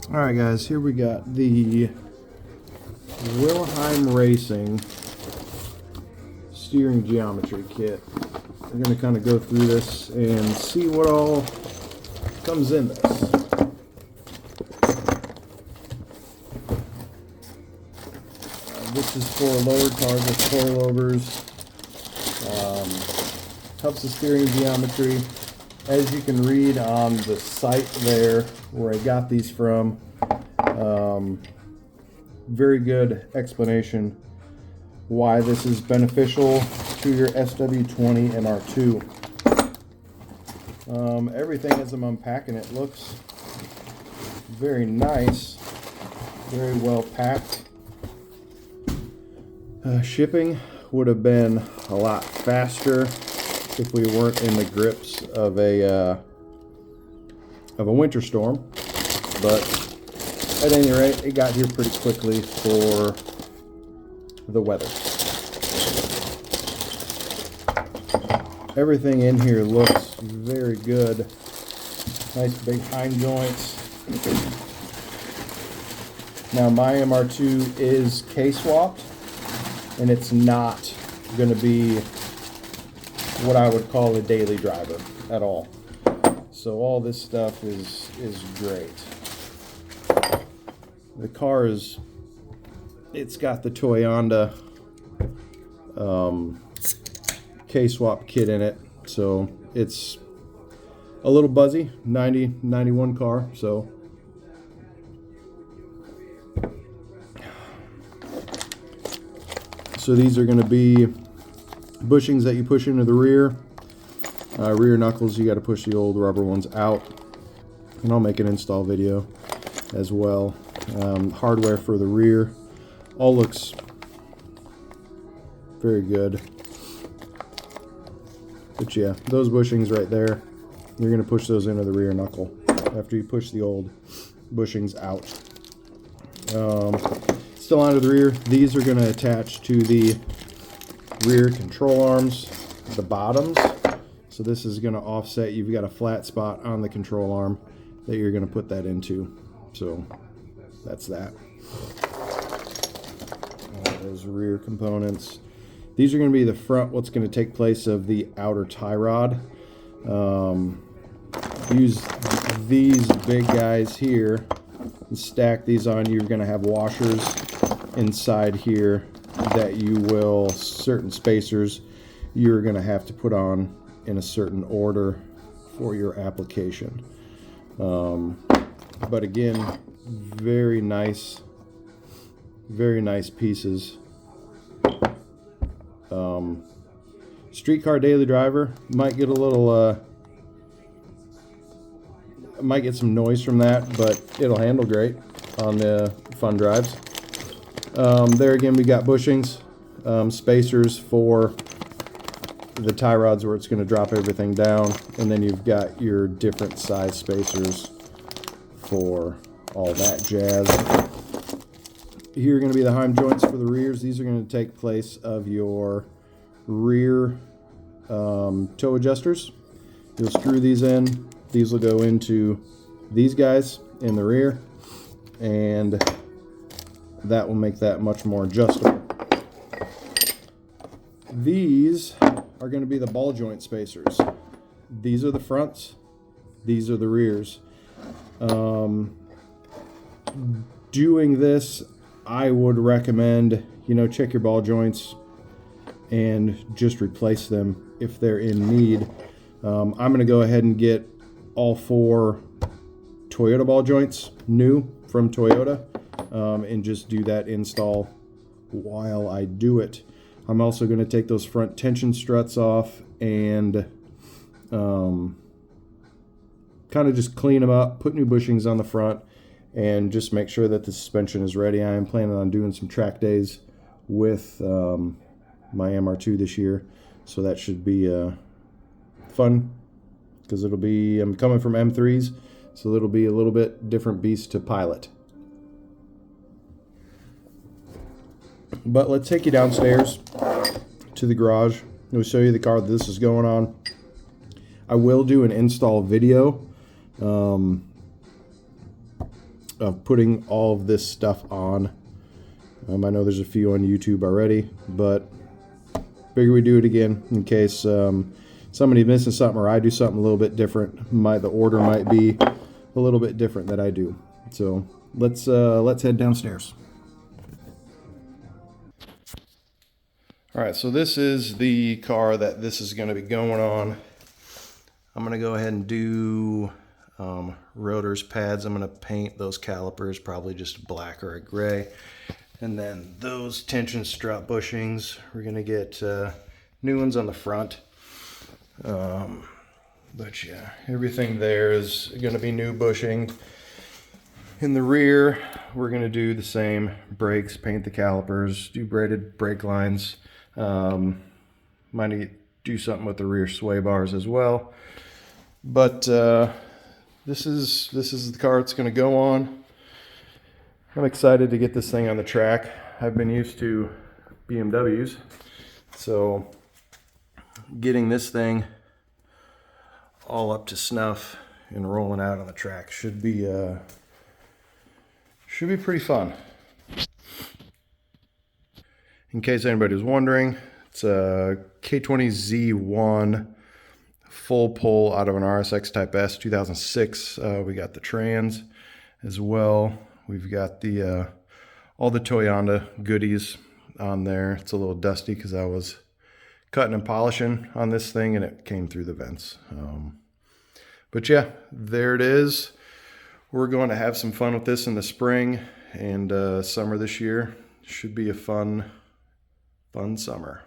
Alright guys, here we got the Wilhelm Racing steering geometry kit. We're going to kind of go through this and see what all comes in this. This is for lower cars with coilovers. Helps the steering geometry. As you can read on the site there where I got these from, very good explanation why this is beneficial to your SW20 MR2. Everything as I'm unpacking it looks very nice, very well packed. Shipping would have been a lot faster if we weren't in the grips of a winter storm, but at any rate, it got here pretty quickly for the weather. Everything in here looks very good. Nice big hind joints. Now my MR2 is K-swapped, and it's not going to be what I would call a daily driver at all. So all this stuff is great. The car it's got the Toyota K-swap kit in it, so it's a little buzzy, 91 car, so these are going to be bushings that you push into the rear. Rear knuckles, you got to push the old rubber ones out, and I'll make an install video as well. Hardware for the rear all looks very good, but yeah, those bushings right there, you're going to push those into the rear knuckle after you push the old bushings out. Still onto the rear, these are going to attach to the rear control arms, the bottoms. So this is going to offset. You've got a flat spot on the control arm that you're going to put that into. So that's that. Those rear components. These are going to be the front, what's going to take place of the outer tie rod. Use these big guys here and stack these on. You're going to have washers inside here that you will, certain spacers you're going to have to put on in a certain order for your application. But again, very nice pieces. Streetcar daily driver might get a little might get some noise from that, but it'll handle great on the fun drives. There again, we got bushings, spacers for the tie rods where it's going to drop everything down, and then you've got your different size spacers for all that jazz. Here are going to be the heim joints for the rears. These are going to take place of your rear toe adjusters. You'll screw these in. These will go into these guys in the rear, and that will make that much more adjustable. These are going to be the ball joint spacers. These are the fronts, these are the rears. Doing this, I would recommend, check your ball joints and just replace them if they're in need. I'm going to go ahead and get all 4 Toyota ball joints new from Toyota, and just do that install while I do it. I'm also going to take those front tension struts off and kind of just clean them up, put new bushings on the front, and just make sure that the suspension is ready. I am planning on doing some track days with my MR2 this year, so that should be fun, because I'm coming from M3s, so it'll be a little bit different beast to pilot. But let's take you downstairs to the garage. We'll show you the car that this is going on. I will do an install video of putting all of this stuff on. I know there's a few on YouTube already, but figure we do it again in case somebody's missing something or I do something a little bit different. The order might be a little bit different that I do. So let's head downstairs. All right, so this is the car that this is going to be going on. I'm going to go ahead and do rotors, pads. I'm going to paint those calipers, probably just black or a gray. And then those tension strut bushings, we're going to get new ones on the front. But yeah, everything there is going to be new bushing. In the rear, we're going to do the same. Brakes, paint the calipers, do braided brake lines. Might need to do something with the rear sway bars as well. But this is the car it's going to go on. I'm excited to get this thing on the track. I've been used to BMWs, so getting this thing all up to snuff and rolling out on the track should be pretty fun. In case anybody was wondering, it's a K20Z1 full pull out of an RSX Type S 2006. We got the trans as well. We've got the all the Toyota goodies on there. It's a little dusty because I was cutting and polishing on this thing and it came through the vents. But yeah, there it is. We're going to have some fun with this in the spring and summer this year. Should be a fun summer.